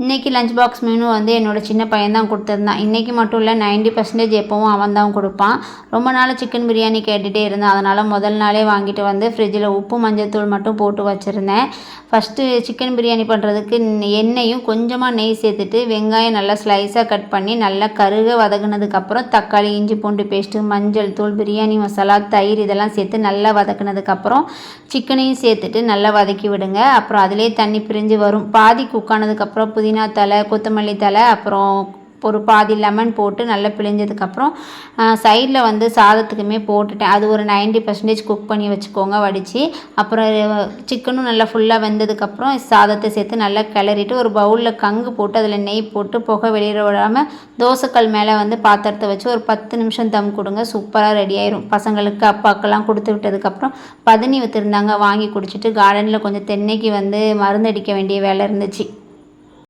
இன்றைக்கி lunch box menu வந்து என்னோடய சின்ன பையன் தான் கொடுத்துருந்தான். இன்றைக்கி மட்டும் இல்லை, 90% எப்போவும் அவன் தான் கொடுப்பான். ரொம்ப நாள் சிக்கன் பிரியாணி கேட்டுகிட்டே இருந்தேன். அதனால் முதல் நாளே வாங்கிட்டு வந்து ஃப்ரிட்ஜில் உப்பு மஞ்சள்தூள் மட்டும் போட்டு வச்சுருந்தேன். ஃபஸ்ட்டு சிக்கன் பிரியாணி பண்ணுறதுக்கு எண்ணெயும் கொஞ்சமாக நெய் சேர்த்துட்டு வெங்காயம் நல்லா ஸ்லைஸாக கட் பண்ணி நல்லா கருக வதக்குனதுக்கப்புறம் தக்காளி, இஞ்சி பூண்டு பேஸ்ட்டு, மஞ்சள் தூள், பிரியாணி மசாலா, தயிர் இதெல்லாம் சேர்த்து நல்லா வதக்குனதுக்கப்புறம் சிக்கனையும் சேர்த்துட்டு நல்லா வதக்கி விடுங்க. அப்புறம் அதிலே தண்ணி பிரிஞ்சு வரும். பாதி குக்கானதுக்கப்புறம் புதினா தழை, கொத்தமல்லி தழை, அப்புறம் ஒரு பாதி லெமன் போட்டு நல்லா பிழிஞ்சதுக்கப்புறம் சைடில் வந்து சாதத்துக்குமே போட்டுட்டேன். அது ஒரு 90% குக் பண்ணி வச்சுக்கோங்க வடித்து. அப்புறம் சிக்கனும் நல்லா ஃபுல்லாக வெந்ததுக்கப்புறம் சாதத்தை சேர்த்து நல்லா கிளறிட்டு ஒரு பவுலில் கங்கு போட்டு அதில் நெய் போட்டு புகை வெளியிட விடாமல் தோசைக்கல் மேலே வந்து பாத்திரத்தை வச்சு ஒரு 10 நிமிஷம் தம் கொடுங்க. சூப்பராக ரெடி ஆயிரும். பசங்களுக்கு அப்பாக்கெல்லாம் கொடுத்து விட்டதுக்கப்புறம் பதனி வச்சுருந்தாங்க, வாங்கி குடிச்சிட்டு கார்டனில் கொஞ்சம் தென்னைக்கு வந்து மருந்தடிக்க வேண்டிய வேலை இருந்துச்சு.